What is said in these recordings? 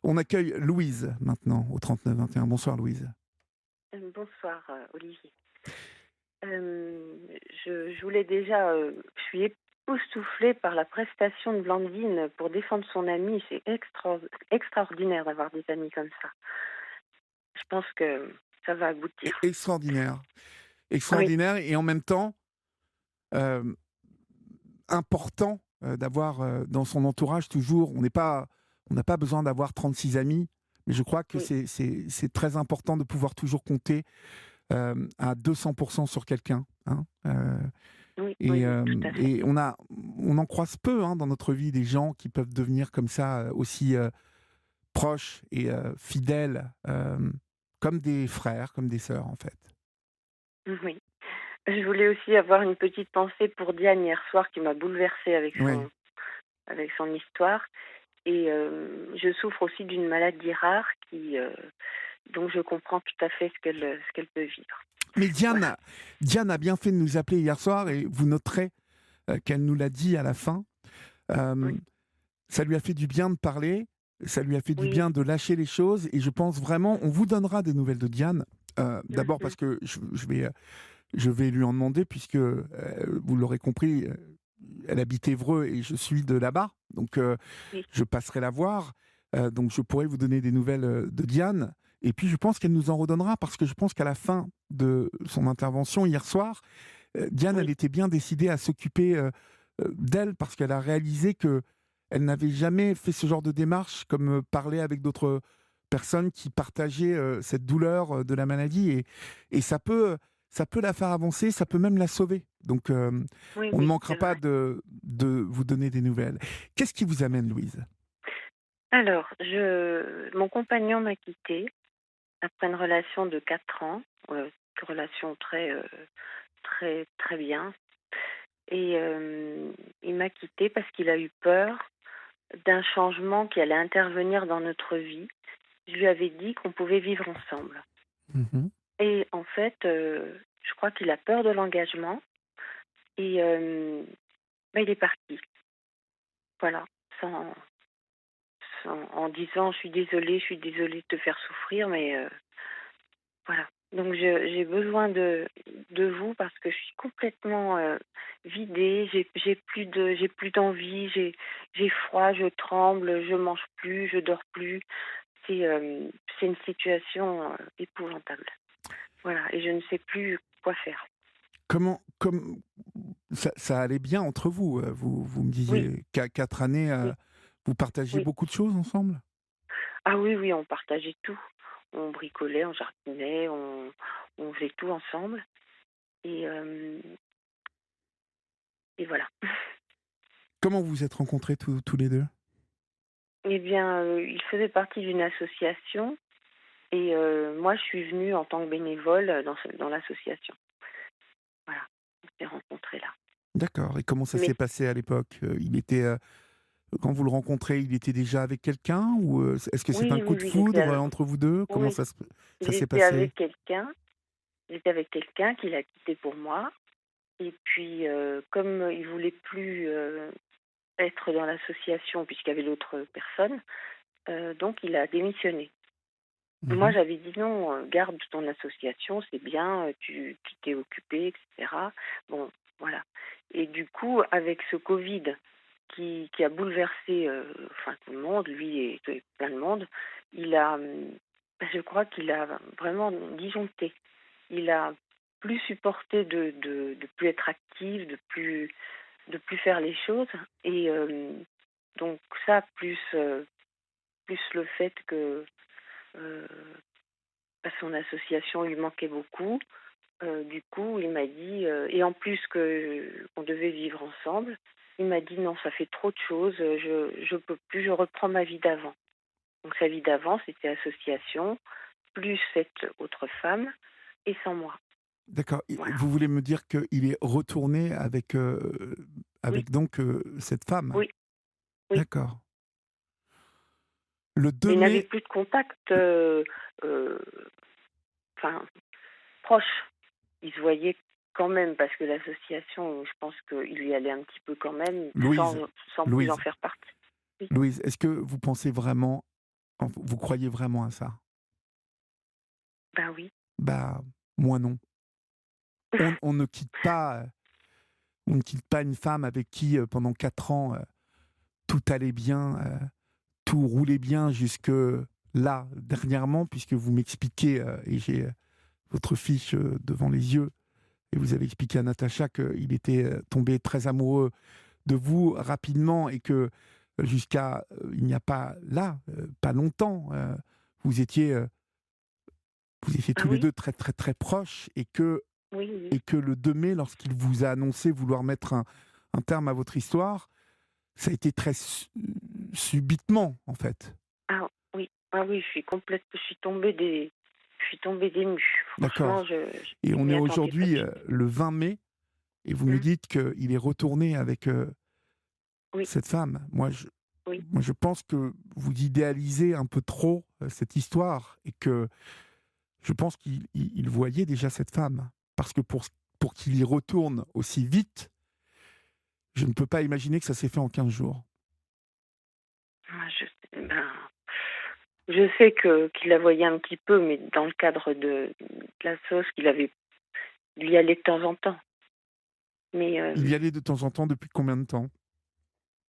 On accueille Louise maintenant au 39 21. Bonsoir Louise. Bonsoir, Olivier. Je voulais déjà, je suis époustouflée par la prestation de Blandine pour défendre son amie. C'est extraordinaire d'avoir des amis comme ça. Je pense que ça va aboutir. Extraordinaire. Oui, Extraordinaire et en même temps euh, important d'avoir dans son entourage toujours, on n'a pas besoin d'avoir 36 amis, mais je crois que oui, c'est très important de pouvoir toujours compter à 200% sur quelqu'un. Hein, oui, oui, oui, tout à fait. et on en croise peu dans notre vie des gens qui peuvent devenir comme ça aussi proches et fidèles, comme des frères, comme des sœurs en fait. Oui. Je voulais aussi avoir une petite pensée pour Diane hier soir qui m'a bouleversée Oui. avec son histoire. Et je souffre aussi d'une maladie rare donc je comprends tout à fait ce qu'elle peut vivre. Mais Voilà. Diane a bien fait de nous appeler hier soir et vous noterez qu'elle nous l'a dit à la fin. Oui, Euh, Ça lui a fait du bien de parler, ça lui a fait du oui. bien de lâcher les choses et je pense vraiment, on vous donnera des nouvelles de Diane. D'abord Mmh. parce que je vais lui en demander puisque vous l'aurez compris, elle habite Évreux et je suis de là-bas, donc Oui, je passerai la voir. Donc je pourrai vous donner des nouvelles de Diane. Et puis je pense qu'elle nous en redonnera parce que je pense qu'à la fin de son intervention hier soir, Diane, elle oui, était bien décidée à s'occuper d'elle parce qu'elle a réalisé que elle n'avait jamais fait ce genre de démarche, comme parler avec d'autres personnes qui partageaient cette douleur de la maladie et ça peut la faire avancer, ça peut même la sauver. Donc, oui, on ne oui, manquera c'est pas vrai. de vous donner des nouvelles. Qu'est-ce qui vous amène, Louise? Alors, mon compagnon m'a quittée après une relation de 4 ans, relation très, très bien. Et il m'a quittée parce qu'il a eu peur d'un changement qui allait intervenir dans notre vie. Je lui avais dit qu'on pouvait vivre ensemble. Mhm. Et en fait, je crois qu'il a peur de l'engagement et il est parti. Voilà, sans en disant: je suis désolée de te faire souffrir», mais voilà. Donc j'ai besoin de vous parce que je suis complètement, vidée, j'ai plus d'envie, j'ai froid, je tremble, je mange plus, je dors plus. C'est une situation, épouvantable. Voilà, et je ne sais plus quoi faire. Comme ça allait bien entre vous, vous me Oui, disiez qu'à 4 années, oui, vous partagiez oui. beaucoup de choses ensemble? Ah oui, oui, on partageait tout. On bricolait, on jardinait, on faisait tout ensemble et voilà. Comment vous vous êtes rencontrés tous les deux? Eh bien, il faisait partie d'une association et moi, je suis venue en tant que bénévole, dans l'association. Voilà, on s'est rencontrés là. D'accord, et comment ça Mais s'est passé à l'époque? Il était, quand vous le rencontrez, il était déjà avec quelqu'un ou, est-ce que c'est un oui, coup oui, de oui, foudre, entre vous 2? Comment oui, ça il s'est était passé? avec quelqu'un il était avec quelqu'un qui l'a quitté pour moi et puis, comme il voulait plus, être dans l'association puisqu'il y avait d'autres personnes, donc il a démissionné. Moi, Mmh. j'avais dit: «Non, garde ton association, c'est bien, tu t'es occupé et cetera». Bon, voilà, et du coup, avec ce covid qui a bouleversé, enfin tout le monde, lui et plein de monde, il a, je crois qu'il a vraiment disjoncté. Il a plus supporté de plus être actif, de plus faire les choses et donc ça plus le fait que, heu son association lui manquait beaucoup. Du coup, il m'a dit, et en plus qu'on devait vivre ensemble, il m'a dit: «Non, ça fait trop de choses, je peux plus, je reprends ma vie d'avant». Donc sa vie d'avant, c'était association, plus cette autre femme et sans moi. D'accord, et Voilà. vous voulez me dire qu'il est retourné Oui, avec donc cette femme? oui, oui. D'accord. Le 2 Mais il n'avait mai. plus de contact, heu, enfin proche. Il se voyait quand même parce que l'association, je pense qu'il y allait un petit peu quand même Louise, sans plus en Louise, faire partie. Oui. Louise, est-ce que vous pensez vraiment, Vous croyez vraiment à ça? Ben oui. Bah, moi non. On ne quitte pas, on ne quitte pas une femme avec qui, pendant 4 ans, tout allait bien, tout roulait bien jusque là, dernièrement, puisque vous m'expliquez, et j'ai, votre fiche, devant les yeux, et vous avez expliqué à Natacha qu'il était, tombé très amoureux de vous rapidement et que, jusqu'à, il n'y a pas là, pas longtemps, vous étiez Ah tous les oui, 2 très, très, très proches oui, oui. et que le 2 mai, lorsqu'il vous a annoncé vouloir mettre un terme à votre histoire, ça a été très subitement, en fait. Ah oui, ah oui, je suis tombée des nues. Franchement, D'accord. Et je on est m'y attendais pas aujourd'hui, du tout. le 20 mai et vous me Mmh. dites qu'il est retourné avec, Oui, cette femme. oui. Moi, je pense que vous idéalisez un peu trop, cette histoire et que je pense qu'il voyait déjà cette femme. Parce que pour qu'il y retourne aussi vite, je ne peux pas imaginer que ça s'est fait en 15 jours. Ah, je sais que qu'il la voyait un petit peu, mais dans le cadre de la sauce il y allait de temps en temps. Mais, Il y allait de temps en temps depuis combien de temps?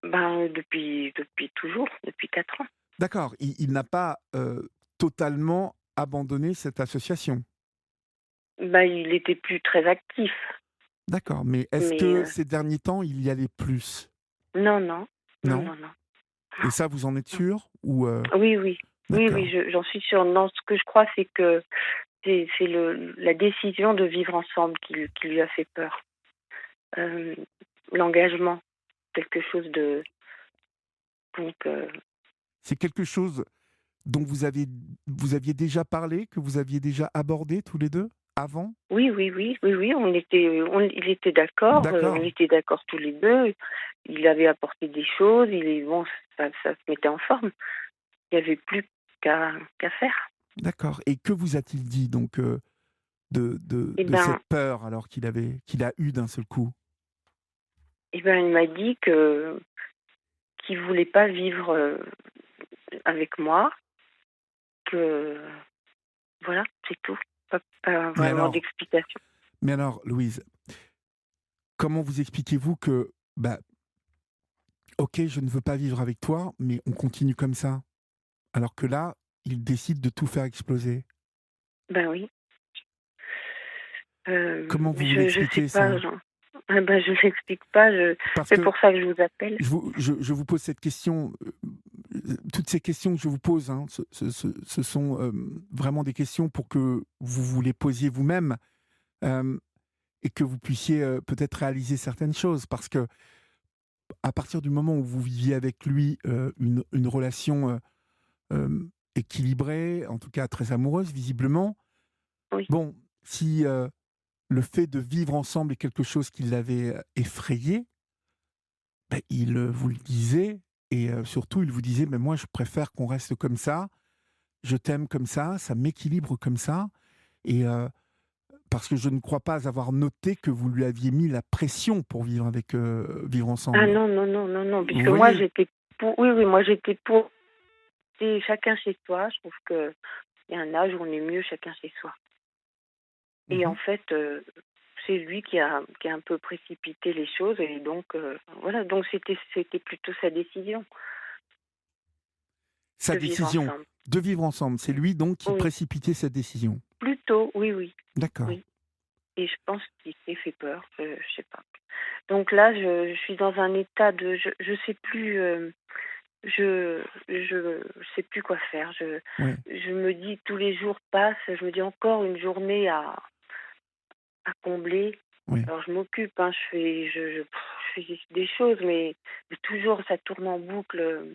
ben, depuis toujours, depuis 4 ans. D'accord, il n'a pas, totalement abandonné cette association? Bah, il était plus très actif, D'accord, mais est-ce mais, que ces derniers temps, il y allait plus? non, non, non, Non? non, non, Et ça, vous en êtes non. sûr? Ou, Oui, oui. Oui, oui, d'accord. j'en suis sûre. Non, ce que je crois, c'est que c'est la décision de vivre ensemble qui lui a fait peur. Hem, L'engagement, quelque chose de donc, C'est quelque chose dont vous aviez déjà parlé, que vous aviez déjà abordé tous les 2 avant? oui, oui, oui, oui, oui, on D'accord, était d'accord tous les 2. Il avait apporté des choses, il est bon, ça se mettait en forme. Il y avait plus qu'à faire. d'accord, et que vous a-t-il dit donc, Et de ben cette peur alors qu'il a eu d'un seul coup? il m'a dit que qu'il voulait pas vivre, avec moi, que voilà, c'est tout. Pas Mais vraiment alors d'explication. mais alors Louise, comment vous expliquez-vous que, bah, OK, je ne veux pas vivre avec toi, mais on continue comme ça? Alors que là, il décide de tout faire exploser. Ben oui, Comment vous je sais l'expliquez pas, ça? genre je l'explique pas, Parce c'est que pour ça que je vous appelle. je vous pose cette question, toutes ces questions que je vous pose, hein, ce sont, vraiment des questions pour que vous les posiez vous-même, hem et que vous puissiez, peut-être réaliser certaines choses. Parce que à partir du moment où vous viviez avec lui, une relation, équilibrée, en tout cas très amoureuse visiblement, Oui. bon, si, le fait de vivre ensemble est quelque chose qui l'avait, effrayé, beh, il, vous le disait et surtout il vous disait: «Mais moi je préfère qu'on reste comme ça, je t'aime comme ça m'équilibre comme ça» et parce que je ne crois pas avoir noté que vous lui aviez mis la pression pour vivre Ah ensemble. non, non, non, non, non, Vous puisque moi voyez? j'étais pour oui, oui, moi j'étais pour c'est chacun chez soi. Je trouve qu'il y a un âge où on est mieux chacun chez soi. Et Mmh. en fait, c'est lui qui a un peu précipité les choses et donc, voilà, donc c'était plutôt sa décision Sa de vivre décision ensemble. de vivre ensemble, c'est lui donc qui Oui, précipitait cette décision? plutôt, oui, oui, D'accord. oui. Et je pense qu'il s'est fait peur, je sais pas. Donc là, je suis dans un état de je sais plus, je sais plus quoi faire. Ouais. Je me dis tous les jours passent, je me dis: «Encore une journée à combler». Oui. Alors je m'occupe, hein, je fais des choses, mais toujours ça tourne en boucle,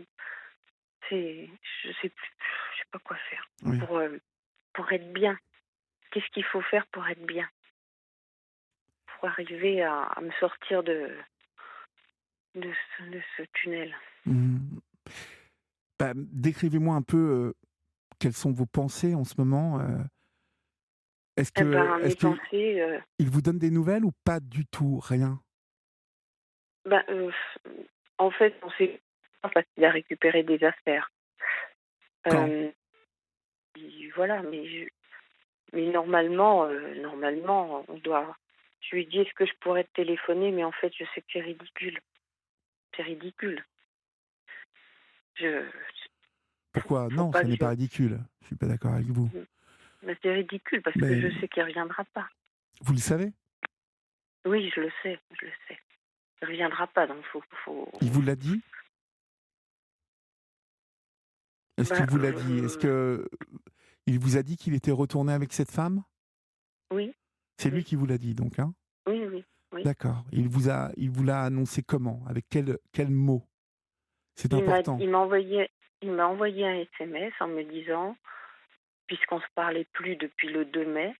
c'est je sais pas quoi faire Oui. pour, pour être bien. Qu'est-ce qu'il faut faire pour être bien? Pour arriver à me sortir de ce tunnel. Mmh. Bah, décrivez-moi un peu, quelles sont vos pensées en ce moment? Eh ben, Est-ce mes que pensées, il vous donne des nouvelles ou pas du tout? Rien? bah, en fait, on sait pas parce qu'il a récupéré des affaires. Quand? Euh, voilà, mais normalement, on doit. Je lui dis, est-ce que je pourrais te téléphoner? Mais en fait, je sais que c'est ridicule. C'est ridicule. Je, Pourquoi? faut Non, pas ça que n'est je. pas ridicule. Je suis pas d'accord avec vous. Mais c'est ridicule parce que Mais je sais qu'il reviendra pas. vous le savez? Oui, je le sais, je le sais. Il reviendra pas, donc Il vous l'a dit? Est-ce Ben, qu'il vous l'a dit? Est-ce que il vous a dit qu'il était retourné avec cette femme? oui, C'est lui oui, qui vous l'a dit donc, hein? oui, oui, oui. D'accord. Il vous l'a annoncé comment? Avec quel mot? C'est important. Il m'a envoyé un SMS en me disant, puisqu'on se parlait plus depuis le 2 mai,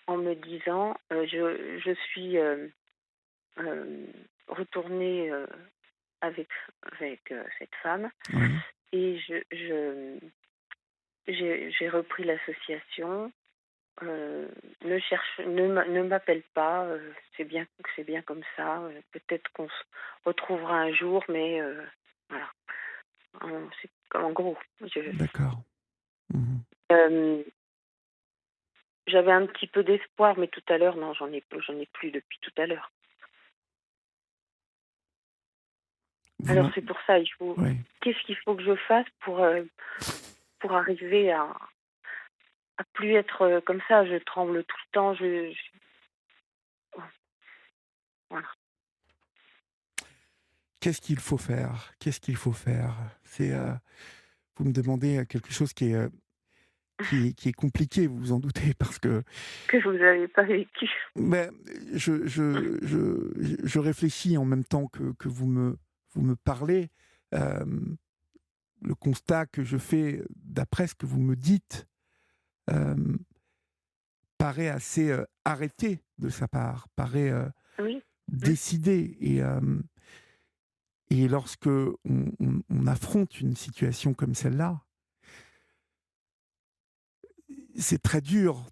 en me disant, je suis euh, retournée avec cette femme Oui. et j'ai repris l'association. Ne m'appelle pas. C'est bien comme ça. Peut-être qu'on se retrouvera un jour, mais voilà. C'est en gros. D'accord. Mmh. Euh, J'avais un petit peu d'espoir, mais tout à l'heure, non, j'en ai plus depuis tout à l'heure. Vous Alors n'en c'est pour ça, Oui. qu'est-ce qu'il faut que je fasse pour arriver à plus être comme ça? Je tremble tout le temps. Voilà. Qu'est-ce qu'il faut faire? Qu'est-ce qu'il faut faire? C'est, vous me demandez quelque chose qui est compliqué, vous vous en doutez, parce que Que vous n'avez pas vécu. ben, je réfléchis en même temps que vous me parlez. Euh, le constat que je fais d'après ce que vous me dites euh, paraît assez arrêté de sa part, paraît Oui. Mm. décidé. Et lorsque on affronte une situation comme celle-là, c'est très dur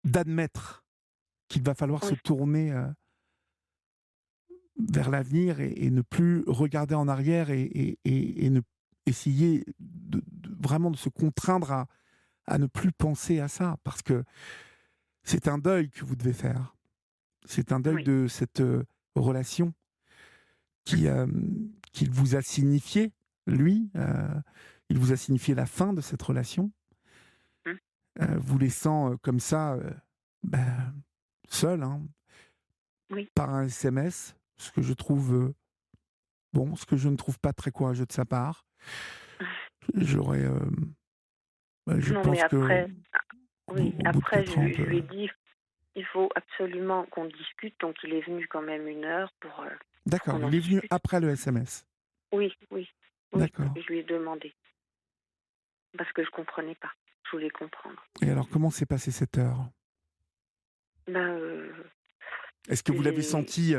d'admettre qu'il va falloir se Oui. tourner vers l'avenir et ne plus regarder en arrière et ne essayer vraiment de se contraindre à ne plus penser à ça, parce que c'est un deuil que vous devez faire. C'est un deuil Oui. de cette relation qui, qu'il vous a signifié, lui. Il vous a signifié la fin de cette relation, Mm. vous laissant comme ça, ben, seul, hein, Oui. par un SMS, ce que je trouve, ce que je ne trouve pas très courageux de sa part. J'aurais, je Non, mais pense que après, oui, au bout de après, 4 ans je lui ai dit, il faut absolument qu'on discute. Donc, il est venu quand même 1 heure pour D'accord, qu'on en il est venu discute. après le SMS. Oui, oui, oui. D'accord. Je lui ai demandé parce que je comprenais pas. Je voulais comprendre. Et alors, comment s'est passée cette heure? Ben, Est-ce que vous l'avez j'ai, senti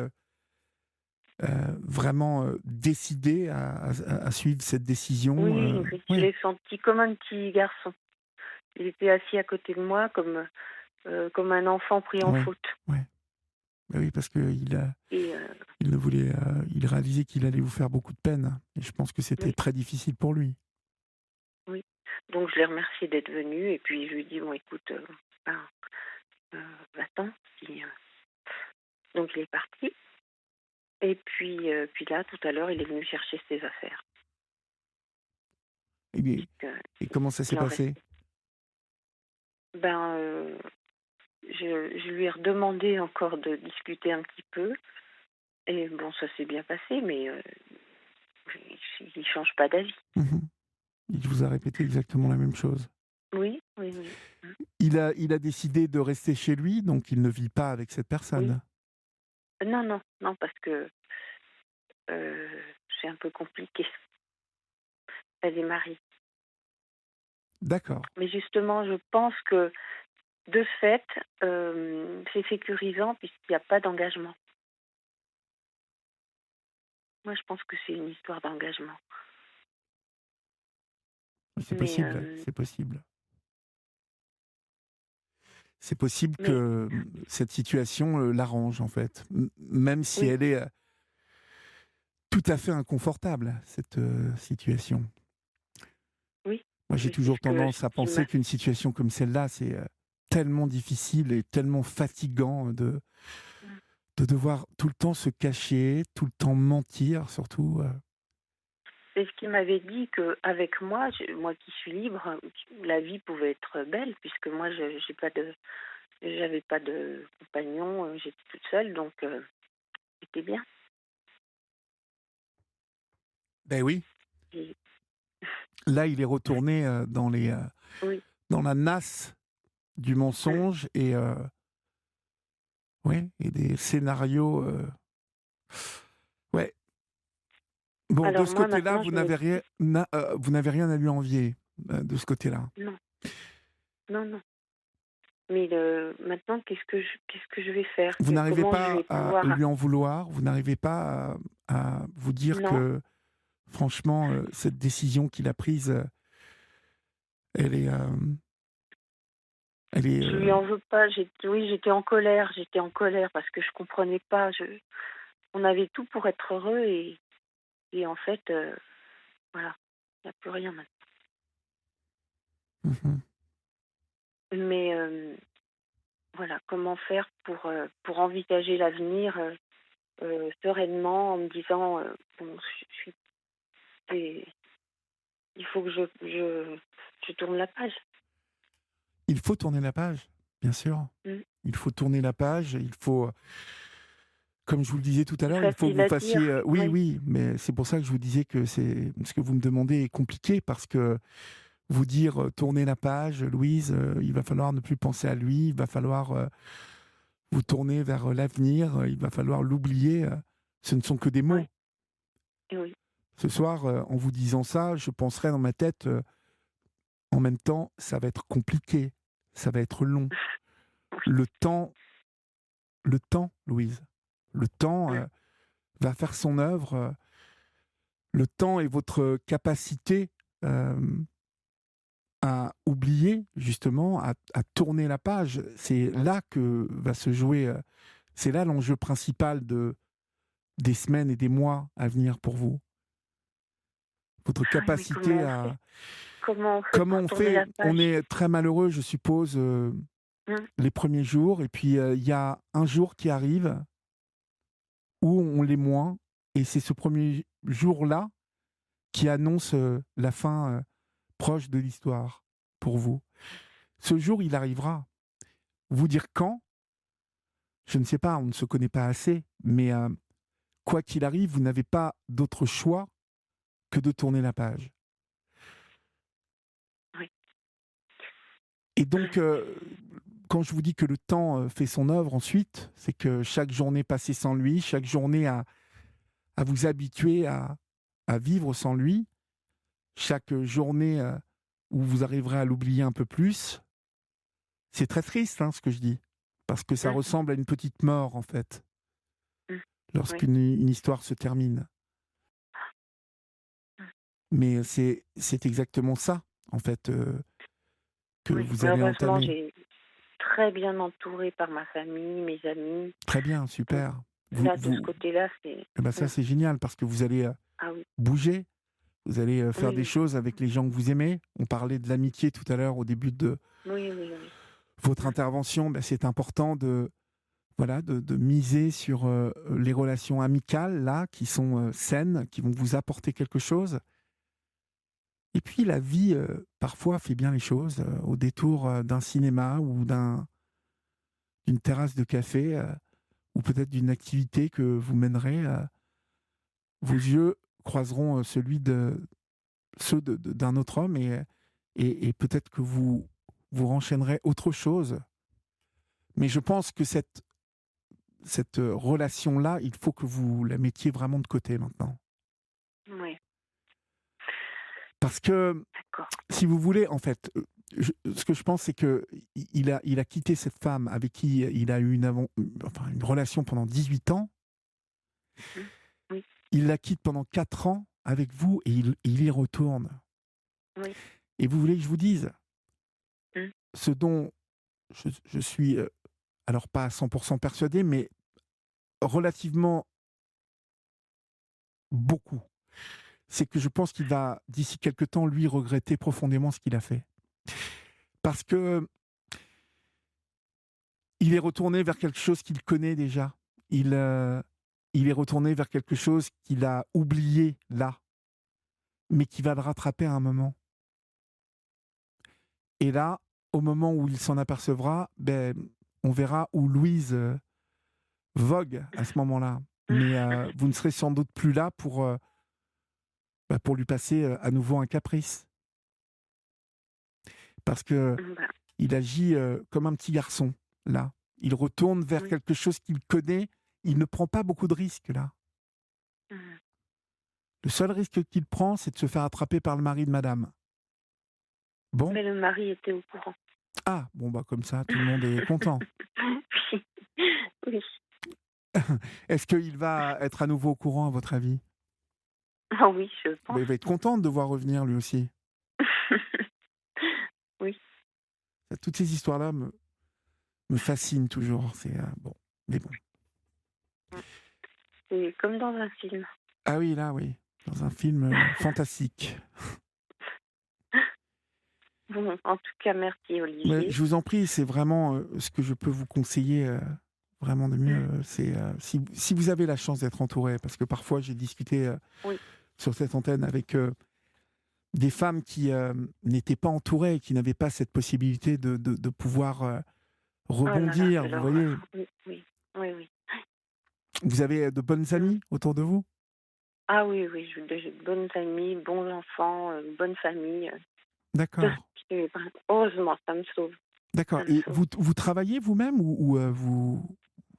vraiment décidé à suivre cette décision? oui, oui, je Oui, l'ai senti comme un petit garçon. Il était assis à côté de moi comme un enfant pris en oui, faute. oui. Bah oui, parce qu'il Et il ne voulait, il réalisait qu'il allait vous faire beaucoup de peine. Et je pense que c'était oui, très difficile pour lui. oui. Donc, je l'ai remercié d'être venu. Et puis, je lui ai dit, bon, écoute, ben, va-t'en. Donc, il est parti. Et puis là, tout à l'heure, il est venu chercher ses affaires. Et, Donc, et comment ça s'est il en passé? restait. Ben, je lui ai redemandé encore de discuter un petit peu. Et bon, ça s'est bien passé, mais il change pas d'avis. Mhm. Il vous a répété exactement la même chose. Oui, oui, oui. Il a décidé de rester chez lui, donc il ne vit pas avec cette Oui. personne. Non, non, non, parce que euh, c'est un peu compliqué. Elle est mariée. D'accord. Mais justement, je pense que de fait, c'est sécurisant puisqu'il n'y a pas d'engagement. Moi, je pense que c'est une histoire d'engagement. C'est Mais, possible, c'est possible. C'est possible mais que cette situation l'arrange, en fait. Même si oui, elle est tout à fait inconfortable, cette situation. Moi, j'ai Oui, c'est toujours ce que tendance à qui m'a penser qu'une situation comme celle-là, c'est tellement difficile et tellement fatigant de devoir tout le temps se cacher, tout le temps mentir, surtout. c'est ce qui m'avait dit qu'avec moi, moi qui suis libre, la vie pouvait être belle puisque moi j'avais pas de compagnon, j'étais toute seule donc c'était bien. Ben oui. Et Là, il est retourné oui, dans la nasse du mensonge et ouais, et des scénarios. Ouais. Bon, de alors ce moi côté-là, maintenant je me dis vous n'avez rien à lui envier de ce côté-là. non, non, non. Mais maintenant qu'est-ce que je vais faire? Vous n'arrivez Comment je pas vais à pouvoir lui en vouloir. Vous n'arrivez pas à vous dire non, que, franchement, cette décision qu'il a prise, elle est, elle est. je lui en veux pas. Oui, j'étais en colère parce que je comprenais pas. On avait tout pour être heureux et en fait, voilà, il n'y a plus rien maintenant. Mhm. Mais voilà, comment faire pour envisager l'avenir sereinement en me disant bon, c'est- il faut que je tourne la page. Il faut tourner la page, bien sûr. Mm. Il faut tourner la page. Il faut, comme je vous le disais tout à C'est l'heure, il faut que facile vous à fassiez. dire, Oui, oui, oui, mais c'est pour ça que je vous disais que c'est ce que vous me demandez est compliqué parce que vous dire tourner la page, Louise, il va falloir ne plus penser à lui, il va falloir vous tourner vers l'avenir, il va falloir l'oublier. Ce ne sont que des oui, mots. oui. Ce soir, en vous disant ça, je penserai dans ma tête, en même temps, ça va être compliqué, ça va être long. Le temps, le temps, Louise, le temps Mm. va faire son œuvre. Le temps et votre capacité euh, à oublier, justement, à tourner la page, c'est là que va se jouer, c'est là l'enjeu principal des semaines et des mois à venir pour vous. Votre Ah oui, mais comment capacité on fait? à... Comment on fait Comment pour on tourner fait? la On page? est très malheureux, je suppose, Mm. les premiers jours, et puis il y a un jour qui arrive où on l'est moins, et c'est ce premier jour-là qui annonce la fin proche de l'histoire pour vous. Ce jour, il arrivera. Vous dire quand? Je ne sais pas, on ne se connaît pas assez, mais quoi qu'il arrive, vous n'avez pas d'autre choix que de tourner la page. Oui. Et donc, quand je vous dis que le temps fait son œuvre ensuite, c'est que chaque journée passée sans lui, chaque journée à vous habituer à vivre sans lui, chaque journée où vous arriverez à l'oublier un peu plus, c'est très triste hein, ce que je dis, parce que ça Mm. ressemble à une petite mort en fait, Mm. Oui. lorsqu'une histoire se termine. Mm. Mais c'est exactement ça, en fait, que Oui. vous Mais allez heureusement, entamer. j'ai très bien entourée par ma famille, mes amis. Très bien, Donc super. là, de ce côté-là, c'est Eh ben ça, mm. c'est génial, parce que vous allez Ah oui, bouger, vous allez faire oui, des oui, choses avec les gens que vous aimez. On parlait de l'amitié tout à l'heure au début de oui, oui, oui. votre Mm. intervention. Ben, c'est important voilà, de miser sur les relations amicales, là, qui sont saines, qui vont vous apporter quelque chose. Et puis la vie, parfois, fait bien les choses au détour d'un cinéma ou d'une terrasse de café ou peut-être d'une activité que vous mènerez. Vos yeux croiseront ceux d'un autre homme et peut-être que vous renchaînerez autre chose. Mais je pense que cette relation-là, il faut que vous la mettiez vraiment de côté maintenant. Oui, Parce que d'accord. si vous voulez, en fait, ce que je pense, c'est que il a quitté cette femme avec qui il a eu enfin, une relation pendant 18 ans. Mm. Oui, Il la quitte pendant 4 ans avec vous et il y retourne. oui. Et vous voulez que je vous dise Mm. ce dont je suis, alors pas à 100% persuadé, mais relativement beaucoup. c'est que je pense qu'il va, d'ici quelque temps, lui, regretter profondément ce qu'il a fait. Parce que il est retourné vers quelque chose qu'il connaît déjà. Il est retourné vers quelque chose qu'il a oublié là, mais qui va le rattraper à un moment. Et là, au moment où il s'en apercevra, ben, on verra où Louise vogue à ce moment-là. Mais vous ne serez sans doute plus là pour lui passer à nouveau un caprice. Parce que Bah, il agit comme un petit garçon, là. Il retourne vers oui. quelque chose qu'il connaît. Il ne prend pas beaucoup de risques, là. Mmh. Le seul risque qu'il prend, c'est de se faire attraper par le mari de madame. Bon. Mais le mari était au courant. Ah, bon, bah comme ça, tout le monde est content. Oui. Oui. Est-ce qu'il va être à nouveau au courant, à votre avis? Ah oui, je Bah, pense. il va être content de devoir revenir, lui aussi. Oui. Toutes ces histoires-là me fascinent toujours. C'est bon. Mais bon. C'est comme dans un film. Ah oui, là, oui. Dans un film fantastique. Bon, en tout cas, merci Mais Olivier. je vous en prie, c'est vraiment ce que je peux vous conseiller vraiment de mieux. Mmh. C'est si vous avez la chance d'être entouré, parce que parfois j'ai discuté Oui. sur cette antenne avec des femmes qui n'étaient pas entourées, qui n'avaient pas cette possibilité de pouvoir Oh là là, rebondir. quelle Vous voyez, horreur. Oui, oui. Oui, oui. vous avez de bonnes Mmh. amies autour de vous? Ah oui, oui, j'ai de bonnes amies, bons enfants, bonne famille. D'accord, Heureusement, ça me sauve. d'accord. Ça me Et sauve. vous travaillez vous-même ou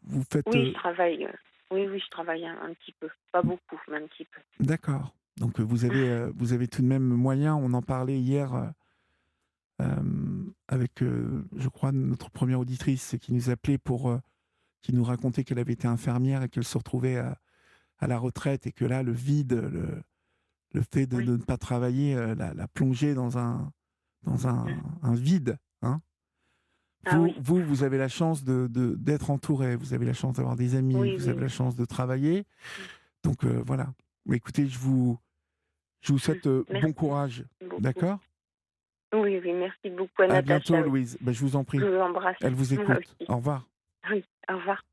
vous faites Oui, je travaille. Oui, oui, je travaille un petit peu. Pas beaucoup, mais un petit peu. d'accord. Donc vous avez tout de même moyen. On en parlait hier avec, je crois, notre première auditrice qui nous appelait pour qui nous racontait qu'elle avait été infirmière et qu'elle se retrouvait à la retraite et que là, le vide, le fait Oui. de ne pas travailler l'a plongée dans Mmh. un vide. Hein. Ah oui. Vous avez la chance d'être entouré, vous avez la chance d'avoir des amis, Oui, vous oui, avez la oui. chance de travailler. Mmh. Donc voilà. Mais écoutez, je vous Mmh. souhaite bon Merci courage. beaucoup. D'accord? Oui, oui, merci beaucoup à À bientôt, Natacha aussi. Louise. Ben, je vous en Je prie. vous embrasse. Elle vous Moi écoute. aussi. Au revoir. Oui, au revoir.